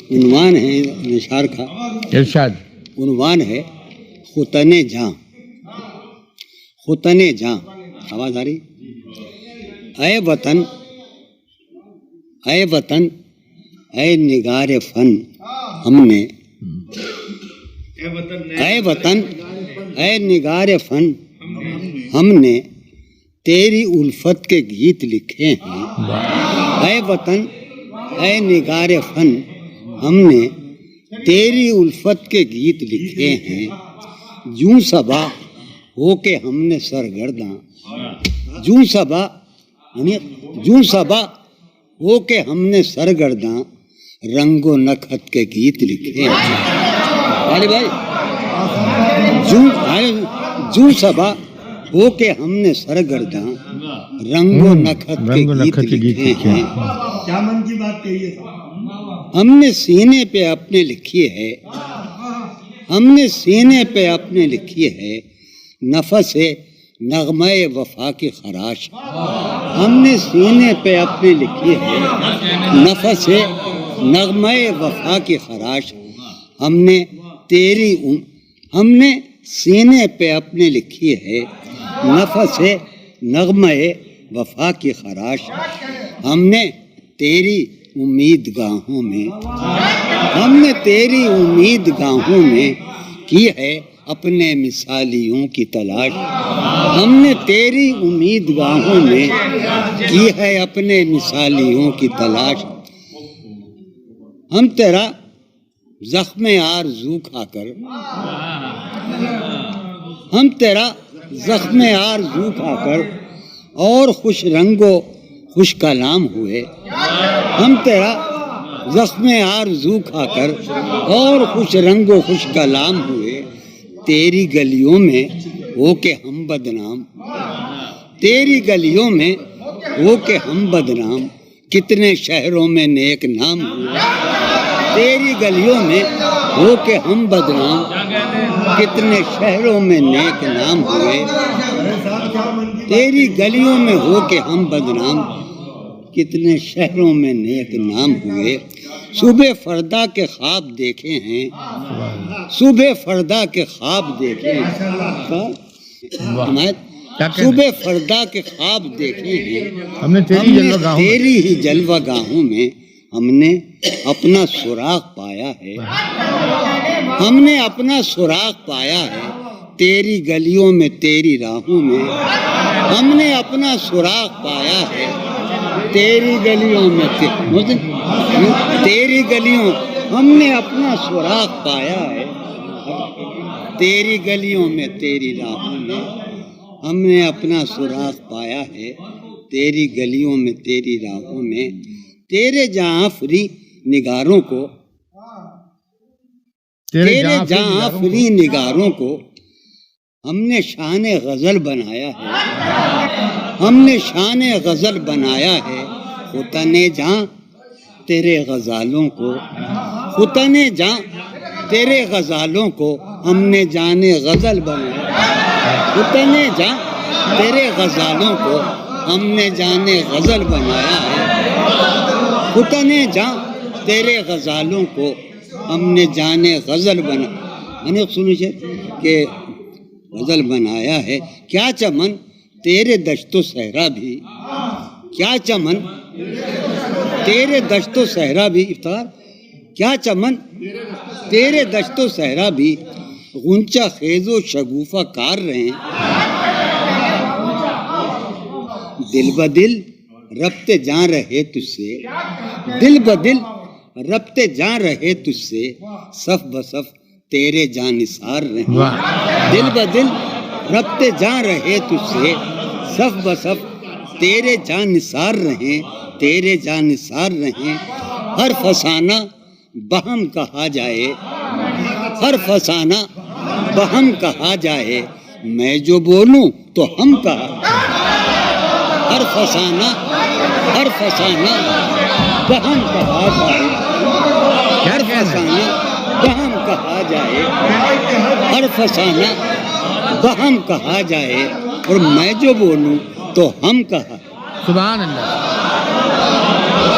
عنوان ہے نشار کا، ارشاد عنوان ہے ختن جاں. ختن جاں، آواز آ رہی؟ اے وطن، اے وطن، اے نگار فن، ہم نے، اے وطن، اے نگار فن، ہم نے تیری الفت کے گیت لکھے ہیں. اے وطن، اے نگار فن، ہم نے تیری الفت کے گیت لکھے ہیں. جوں صبا ہو کے ہم نے سرگرداں، جوں صبا یعنی جوں صبا ہو کے ہم نے سرگرداں رنگ و نکھت کے گیت لکھے ہیں. بھائی جوں صبا ہو کے ہم نے سرگرداں رنگ و نکھت کے گیت لکھے ہیں. کیا من کی بات کہی ہے؟ ہم نے سینے پہ اپنے لکھی ہے، ہم نے سینے پہ اپنے لکھی ہے نفس نغمہ وفا کی خراش. ہم نے سینے پہ اپنے لکھی ہے نفس نغمہ وفا کی خراش. ہم نے سینے پہ اپنے لکھی ہے نفس نغمہ وفا کی خراش. ہم نے تیری امید گاہوں میں، ہم نے تیری امید گاہوں میں کی ہے اپنے مثالیوں کی تلاش. ہم نے تیری امید گاہوں میں کی ہے اپنے مثالیوں کی تلاش. ہم تیرا زخم آرزو کھا کر، ہم تیرا زخم آرزو کھا کر اور خوش رنگ و خوش کلام ہوئے. ہم تیرا زخم آرزو کھا کر اور خوش رنگ و خوش کلام ہوئے. تیری گلیوں میں ہو کے ہم بدنام، تیری گلیوں میں ہو کے ہم بدنام کتنے شہروں میں نیک نام ہوئے. تیری گلیوں میں ہو کے ہم بدنام کتنے شہروں میں نیک نام ہوئے. تیری گلیوں میں ہو کے ہم بدنام کتنے شہروں میں نیک نام ہوئے. صبح فردا کے خواب دیکھے ہیں، صبح فردا کے خواب دیکھے ہیں، صبح فردا کے خواب دیکھے ہیں. ہم نے تیری ہی جلوہ گاہوں میں ہم نے اپنا سراغ پایا ہے. ہم نے اپنا سراغ پایا ہے تیری گلیوں میں تیری راہوں میں. ہم نے اپنا سراغ پایا ہے تیری گلیوں میں تیری گلیوں. ہم نے اپنا سراغ پایا ہے تیری گلیوں میں تیری راہوں میں. ہم نے اپنا سراغ پایا ہے تیری گلیوں میں تیری راہوں میں. تیرے جہاں فری نگاروں کو، تیرے جہاں فری نگاروں کو ہم نے شان غزل بنایا ہے. ہم نے شان غزل بنایا ہے. ختن جاں تیرے غزالوں کو، ختن جاں تیرے غزالوں کو ہم نے جان غزل بنایا. ختن جاں تیرے غزالوں کو ہم نے جان غزل بنایا ہے. ختن جاں تیرے غزالوں کو ہم نے جان غزل بنا سنیے کہ غزل بنایا ہے. کیا چمن تیرے دشت و صحرا بھی، کیا چمن تیرے دشت و صحرا بھی افطار. کیا چمن تیرے دشت و صحرا بھی غنچہ خیز و شگوفہ کار رہے. دل بدل ربط جاں رہے تجھ سے، دل بدل ربط جاں رہے تجھ سے صف بصف تیرے جاں نثار رہے. دل بدل ربط جاں رہے تجھ سے صف بصف تیرے جاں نثار رہے، تیرے جاں نثار رہے. ہر فسانہ بہم کہا جائے، ہر فسانہ بہم کہا جائے میں جو بولوں تو ہم کہا. ہر فسانہ بہم کہا جائے، ہر فسانہ بہم کہا جائے، ہر فسانہ بہم کہا جائے اور میں جو بولوں تو ہم کہا. سبحان اللہ.